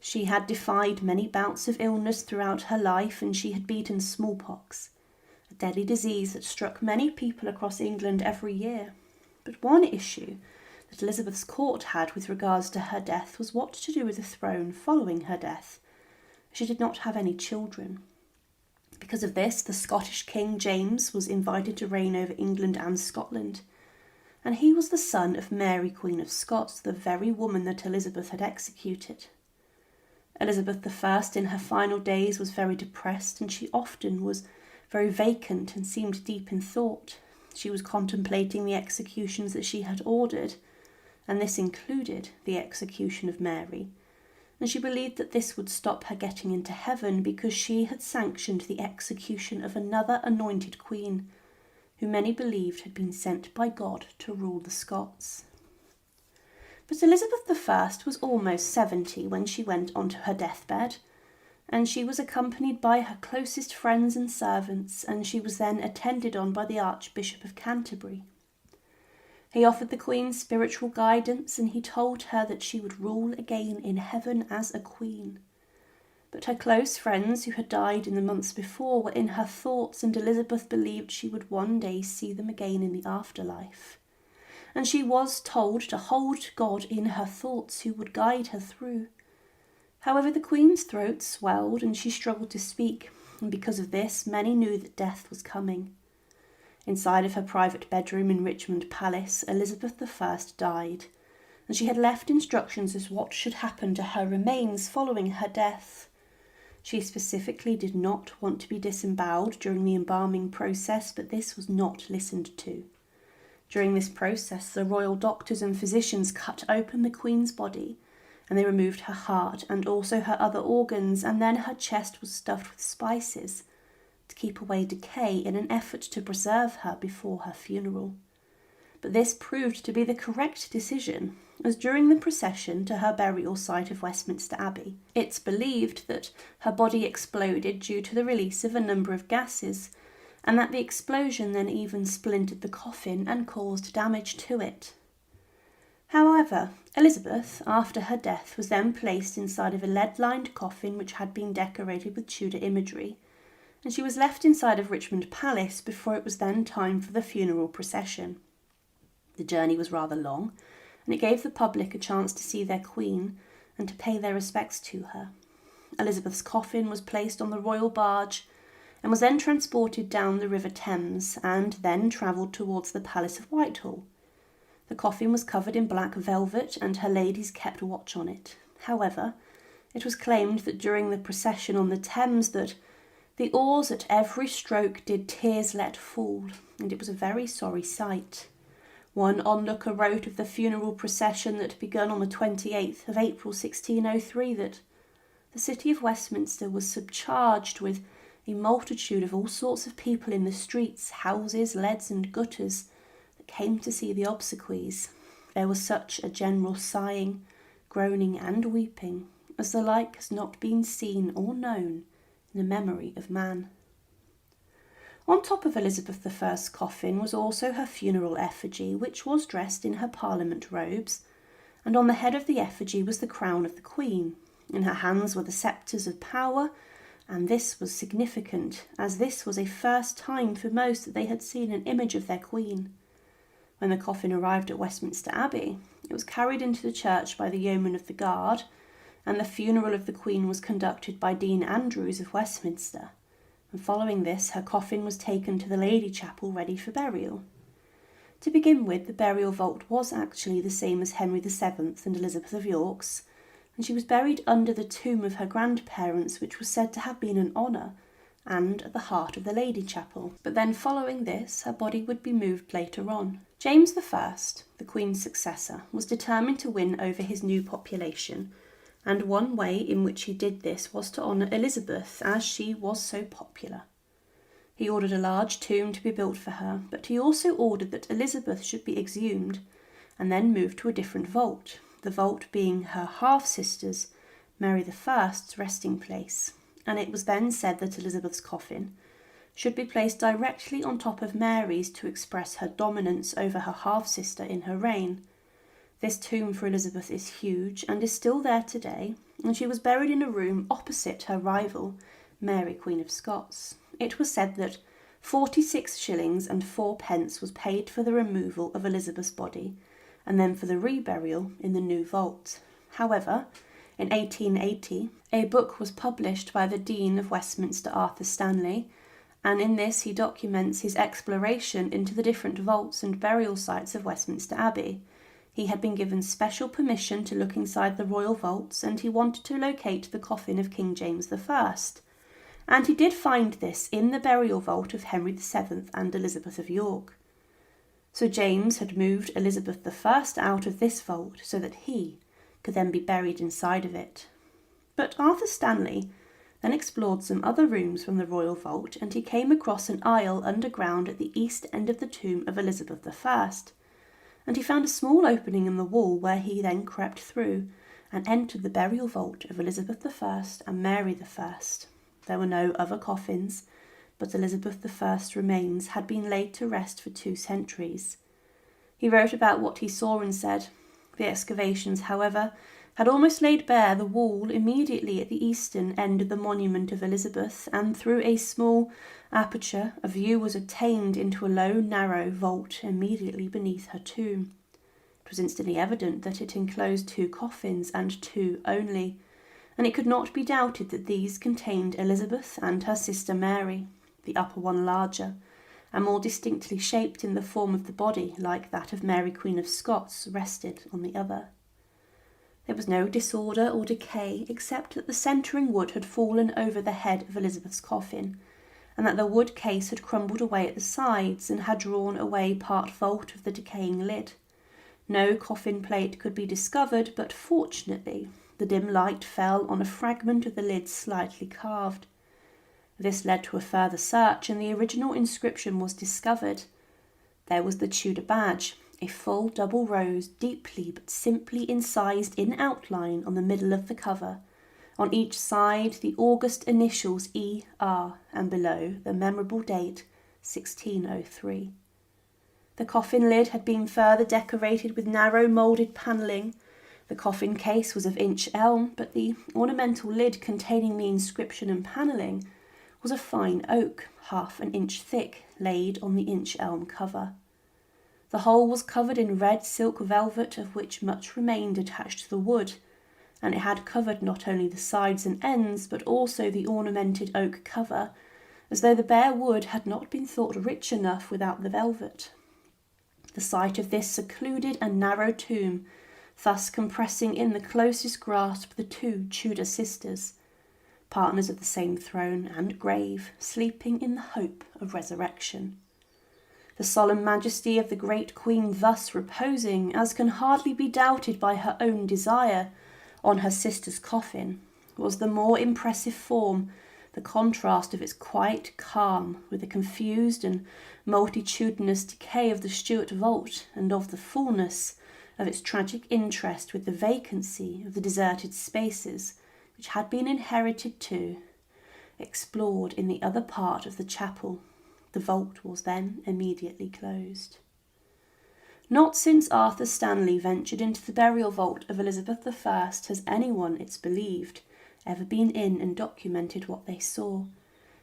B: She had defied many bouts of illness throughout her life, and she had beaten smallpox, a deadly disease that struck many people across England every year. But one issue that Elizabeth's court had with regards to her death was what to do with the throne following her death. She did not have any children. Because of this, the Scottish King James was invited to reign over England and Scotland, and he was the son of Mary Queen of Scots, the very woman that Elizabeth had executed. Elizabeth I in her final days was very depressed, and she often was very vacant and seemed deep in thought. She was contemplating the executions that she had ordered, and this included the execution of Mary, and she believed that this would stop her getting into heaven because she had sanctioned the execution of another anointed queen, who many believed had been sent by God to rule the Scots. But Elizabeth I was almost 70 when she went onto her deathbed, and she was accompanied by her closest friends and servants, and she was then attended on by the Archbishop of Canterbury. He offered the Queen spiritual guidance, and he told her that she would rule again in heaven as a queen. But her close friends who had died in the months before were in her thoughts, and Elizabeth believed she would one day see them again in the afterlife. And she was told to hold God in her thoughts, who would guide her through. However, the Queen's throat swelled and she struggled to speak, and because of this, many knew that death was coming. Inside of her private bedroom in Richmond Palace, Elizabeth I died, and she had left instructions as what should happen to her remains following her death. She specifically did not want to be disemboweled during the embalming process, but this was not listened to. During this process, the royal doctors and physicians cut open the Queen's body, and they removed her heart and also her other organs, and then her chest was stuffed with spices to keep away decay in an effort to preserve her before her funeral. But this proved to be the correct decision, as during the procession to her burial site of Westminster Abbey, it's believed that her body exploded due to the release of a number of gases, and that the explosion then even splintered the coffin and caused damage to it. However, Elizabeth, after her death, was then placed inside of a lead-lined coffin which had been decorated with Tudor imagery, and she was left inside of Richmond Palace before it was then time for the funeral procession. The journey was rather long, and it gave the public a chance to see their queen and to pay their respects to her. Elizabeth's coffin was placed on the royal barge and was then transported down the River Thames and then travelled towards the Palace of Whitehall. The coffin was covered in black velvet and her ladies kept watch on it. However, it was claimed that during the procession on the Thames that the oars at every stroke did tears let fall, and it was a very sorry sight. One onlooker wrote of the funeral procession that begun on the 28th of April 1603 that the city of Westminster was subcharged with a multitude of all sorts of people in the streets, houses, leads and gutters that came to see the obsequies. There was such a general sighing, groaning and weeping as the like has not been seen or known in the memory of man. On top of Elizabeth I's coffin was also her funeral effigy, which was dressed in her Parliament robes, and on the head of the effigy was the crown of the Queen. In her hands were the sceptres of power, and this was significant, as this was a first time for most that they had seen an image of their Queen. When the coffin arrived at Westminster Abbey, it was carried into the church by the yeomen of the guard, and the funeral of the Queen was conducted by Dean Andrews of Westminster. And following this, her coffin was taken to the Lady Chapel ready for burial. To begin with, the burial vault was actually the same as Henry VII and Elizabeth of York's, and she was buried under the tomb of her grandparents, which was said to have been an honour, and at the heart of the Lady Chapel. But then following this, her body would be moved later on. James I, the Queen's successor, was determined to win over his new population, and one way in which he did this was to honour Elizabeth, as she was so popular. He ordered a large tomb to be built for her, but he also ordered that Elizabeth should be exhumed and then moved to a different vault, the vault being her half-sister's, Mary I's, resting place, and it was then said that Elizabeth's coffin should be placed directly on top of Mary's to express her dominance over her half-sister in her reign. This tomb for Elizabeth is huge and is still there today, and she was buried in a room opposite her rival, Mary, Queen of Scots. It was said that 46 shillings and 4 pence was paid for the removal of Elizabeth's body, and then for the reburial in the new vault. However, in 1880, a book was published by the Dean of Westminster, Arthur Stanley, and in this he documents his exploration into the different vaults and burial sites of Westminster Abbey. He had been given special permission to look inside the royal vaults, and he wanted to locate the coffin of King James I. And he did find this in the burial vault of Henry VII and Elizabeth of York. So James had moved Elizabeth I out of this vault so that he could then be buried inside of it. But Arthur Stanley then explored some other rooms from the royal vault, and he came across an aisle underground at the east end of the tomb of Elizabeth I. And he found a small opening in the wall where he then crept through and entered the burial vault of Elizabeth I and Mary I. There were no other coffins, but Elizabeth I's remains had been laid to rest for 2 centuries. He wrote about what he saw and said, "The excavations, however, had almost laid bare the wall immediately at the eastern end of the monument of Elizabeth, and through a small aperture a view was obtained into a low, narrow vault immediately beneath her tomb. It was instantly evident that it enclosed 2 coffins, and 2 only, and it could not be doubted that these contained Elizabeth and her sister Mary, the upper one larger, and more distinctly shaped in the form of the body, like that of Mary Queen of Scots, rested on the other. There was no disorder or decay, except that the centering wood had fallen over the head of Elizabeth's coffin, and that the wood case had crumbled away at the sides and had drawn away part vault of the decaying lid. No coffin plate could be discovered, but fortunately the dim light fell on a fragment of the lid slightly carved. This led to a further search, and the original inscription was discovered. There was the Tudor badge, a full double rose, deeply but simply incised in outline on the middle of the cover. On each side, the august initials E.R., and below, the memorable date, 1603. The coffin lid had been further decorated with narrow moulded panelling. The coffin case was of inch elm, but the ornamental lid containing the inscription and panelling was of fine oak, half an inch thick, laid on the inch elm cover. The whole was covered in red silk velvet, of which much remained attached to the wood, and it had covered not only the sides and ends, but also the ornamented oak cover, as though the bare wood had not been thought rich enough without the velvet. The sight of this secluded and narrow tomb, thus compressing in the closest grasp the two Tudor sisters, partners of the same throne and grave, sleeping in the hope of resurrection. The solemn majesty of the great queen thus reposing, as can hardly be doubted by her own desire, on her sister's coffin, was the more impressive form, the contrast of its quiet calm with the confused and multitudinous decay of the Stuart vault, and of the fullness of its tragic interest with the vacancy of the deserted spaces which had been inherited too, explored in the other part of the chapel. The vault was then immediately closed. Not since Arthur Stanley ventured into the burial vault of Elizabeth I has anyone, it's believed, ever been in and documented what they saw.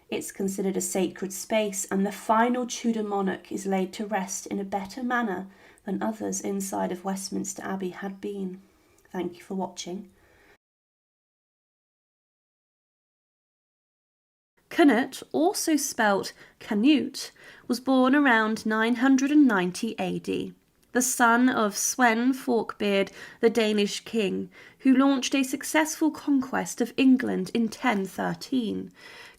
B: It's considered a sacred space, and the final Tudor monarch is laid to rest in a better manner than others inside of Westminster Abbey had been. Thank you for watching.
A: Cnut, also spelt Canute, was born around 990 AD. The son of Sweyn Forkbeard, the Danish king, who launched a successful conquest of England in 1013.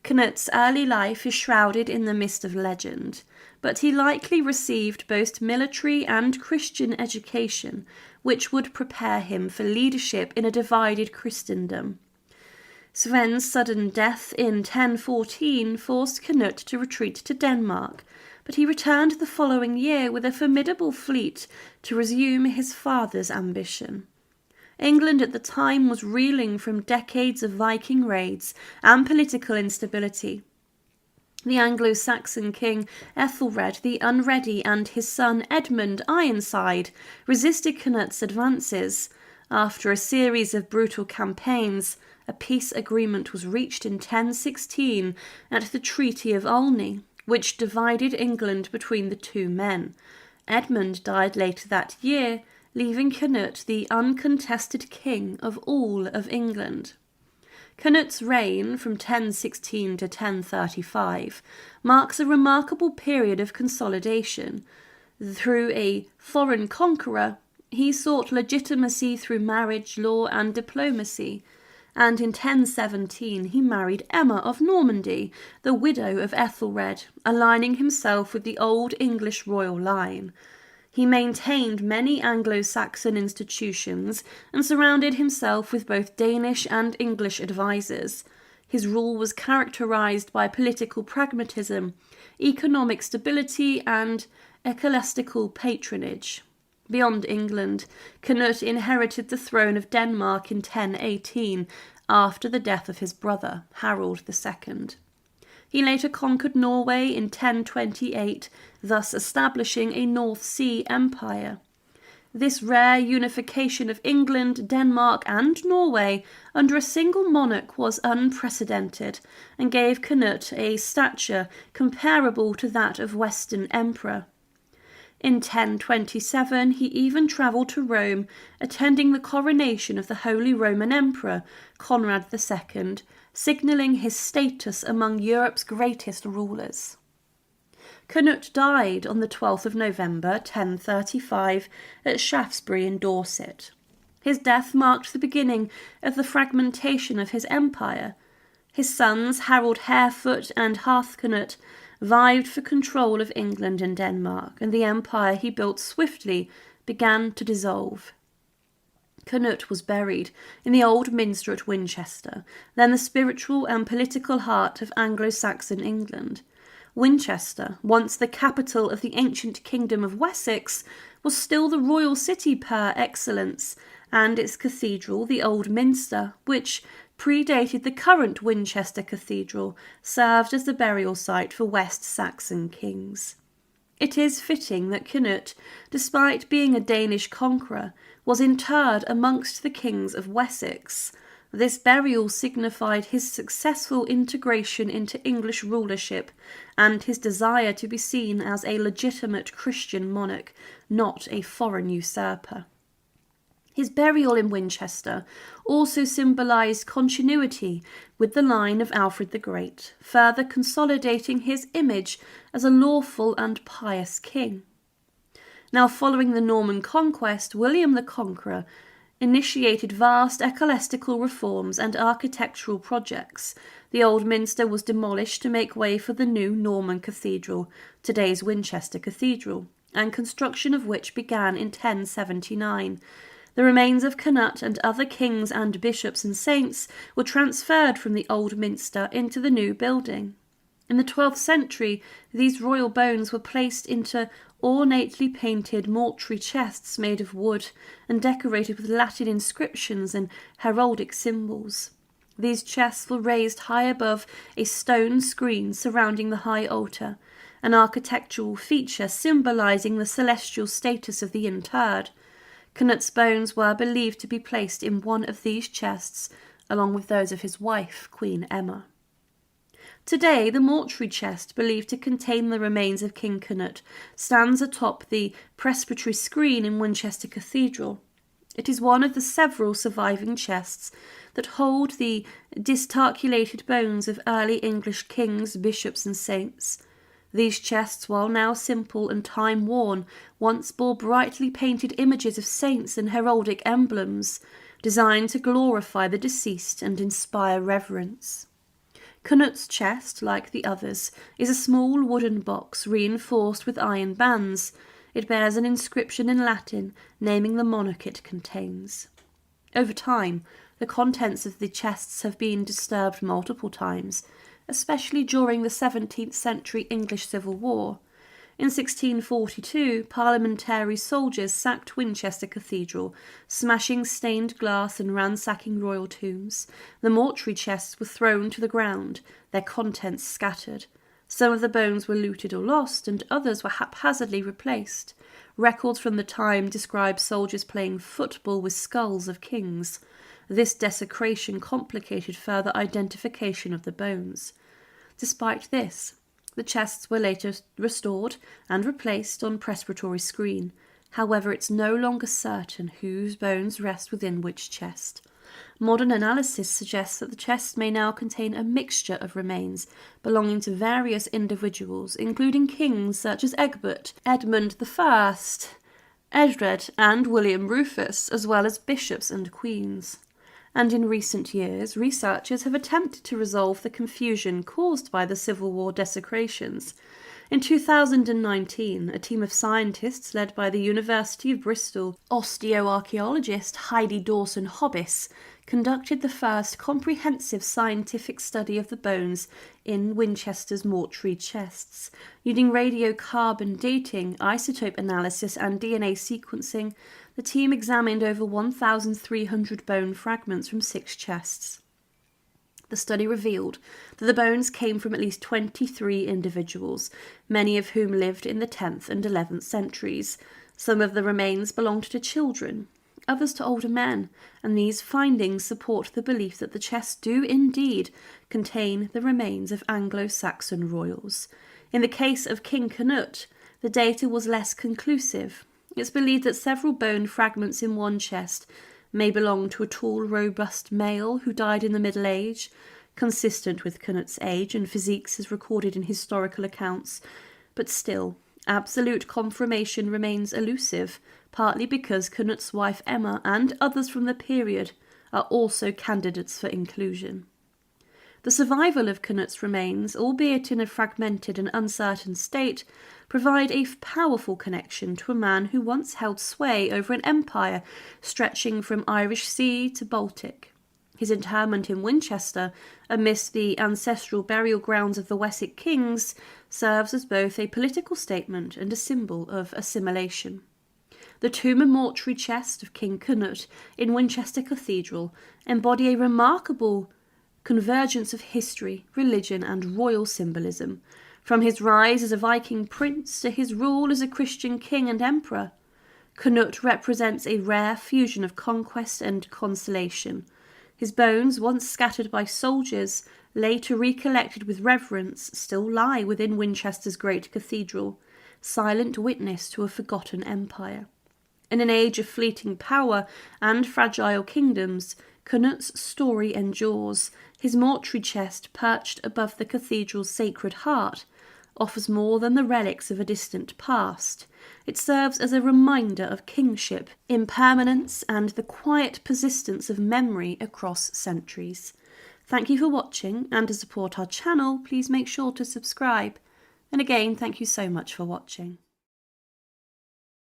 A: Cnut's early life is shrouded in the mist of legend, but he likely received both military and Christian education, which would prepare him for leadership in a divided Christendom. Sweyn's sudden death in 1014 forced Cnut to retreat to Denmark, but he returned the following year with a formidable fleet to resume his father's ambition. England at the time was reeling from decades of Viking raids and political instability. The Anglo-Saxon king Ethelred the Unready and his son Edmund Ironside resisted Cnut's advances. After a series of brutal campaigns, a peace agreement was reached in 1016 at the Treaty of Olney, which divided England between the two men. Edmund died later that year, leaving Cnut the uncontested king of all of England. Cnut's reign from 1016 to 1035 marks a remarkable period of consolidation. Through a foreign conqueror, he sought legitimacy through marriage, law, and diplomacy, and in 1017 he married Emma of Normandy, the widow of Ethelred, aligning himself with the old English royal line. He maintained many Anglo-Saxon institutions and surrounded himself with both Danish and English advisors. His rule was characterized by political pragmatism, economic stability, and ecclesiastical patronage. Beyond England, Cnut inherited the throne of Denmark in 1018 after the death of his brother, Harold II. He later conquered Norway in 1028, thus establishing a North Sea empire. This rare unification of England, Denmark, and Norway under a single monarch was unprecedented and gave Cnut a stature comparable to that of Western emperor. In 1027, he even travelled to Rome, attending the coronation of the Holy Roman Emperor, Conrad II, signalling his status among Europe's greatest rulers. Cnut died on the 12th of November 1035 at Shaftesbury in Dorset. His death marked the beginning of the fragmentation of his empire. His sons, Harold Harefoot and Harthcnut, vied for control of England and Denmark, and the empire he built swiftly began to dissolve. Cnut was buried in the old Minster at Winchester, then the spiritual and political heart of Anglo-Saxon England. Winchester, once the capital of the ancient kingdom of Wessex, was still the royal city par excellence, and its cathedral, the Old Minster, which predated the current Winchester Cathedral, served as the burial site for West Saxon kings. It is fitting that Cnut, despite being a Danish conqueror, was interred amongst the kings of Wessex. This burial signified his successful integration into English rulership and his desire to be seen as a legitimate Christian monarch, not a foreign usurper. His burial in Winchester also symbolised continuity with the line of Alfred the Great, further consolidating his image as a lawful and pious king. Now, following the Norman conquest, William the Conqueror initiated vast ecclesiastical reforms and architectural projects. The old Minster was demolished to make way for the new Norman Cathedral, today's Winchester Cathedral, and construction of which began in 1079. The remains of Cnut and other kings and bishops and saints were transferred from the old Minster into the new building. In the 12th century, these royal bones were placed into ornately painted mortuary chests made of wood and decorated with Latin inscriptions and heraldic symbols. These chests were raised high above a stone screen surrounding the high altar, an architectural feature symbolising the celestial status of the interred. Cnut's bones were believed to be placed in one of these chests, along with those of his wife, Queen Emma. Today, the mortuary chest, believed to contain the remains of King Cnut, stands atop the presbytery screen in Winchester Cathedral. It is one of the several surviving chests that hold the disarticulated bones of early English kings, bishops, and saints. These chests, while now simple and time-worn, once bore brightly painted images of saints and heraldic emblems, designed to glorify the deceased and inspire reverence. Cnut's chest, like the others, is a small wooden box reinforced with iron bands. It bears an inscription in Latin naming the monarch it contains. Over time, the contents of the chests have been disturbed multiple times, especially during the 17th century English Civil War. In 1642, parliamentary soldiers sacked Winchester Cathedral, smashing stained glass and ransacking royal tombs. The mortuary chests were thrown to the ground, their contents scattered. Some of the bones were looted or lost, and others were haphazardly replaced. Records from the time describe soldiers playing football with skulls of kings. This desecration complicated further identification of the bones. Despite this, the chests were later restored and replaced on presbytery screen. However, it's no longer certain whose bones rest within which chest. Modern analysis suggests that the chest may now contain a mixture of remains belonging to various individuals, including kings such as Egbert, Edmund I, Edred, and William Rufus, as well as bishops and queens. And in recent years, researchers have attempted to resolve the confusion caused by the Civil War desecrations. In 2019, a team of scientists led by the University of Bristol osteoarchaeologist Heidi Dawson-Hobbis conducted the first comprehensive scientific study of the bones in Winchester's mortuary chests. Using radiocarbon dating, isotope analysis, and DNA sequencing, the team examined over 1,300 bone fragments from 6 chests. The study revealed that the bones came from at least 23 individuals, many of whom lived in the 10th and 11th centuries. Some of the remains belonged to children, others to older men, and these findings support the belief that the chests do indeed contain the remains of Anglo-Saxon royals. In the case of King Cnut, the data was less conclusive. It's believed that several bone fragments in one chest may belong to a tall, robust male who died in the Middle Age, consistent with Cnut's age and physique as recorded in historical accounts, but still, absolute confirmation remains elusive, partly because Cnut's wife Emma and others from the period are also candidates for inclusion.
B: The survival of Cnut's remains, albeit in a fragmented and uncertain state, provide a powerful connection to a man who once held sway over an empire stretching from Irish Sea to Baltic. His interment in Winchester, amidst the ancestral burial grounds of the Wessex kings, serves as both a political statement and a symbol of assimilation. The tomb and mortuary chest of King Cnut in Winchester Cathedral embody a remarkable convergence of history, religion, and royal symbolism, from his rise as a Viking prince to his rule as a Christian king and emperor. Cnut represents a rare fusion of conquest and consolation. His bones, once scattered by soldiers, later recollected with reverence, still lie within Winchester's great cathedral, silent witness to a forgotten empire. In an age of fleeting power and fragile kingdoms, Cnut's story endures. His mortuary chest, perched above the cathedral's sacred heart, offers more than the relics of a distant past. It serves as a reminder of kingship, impermanence, and the quiet persistence of memory across centuries. Thank you for watching, and to support our channel, please make sure to subscribe. And again, thank you so much for watching.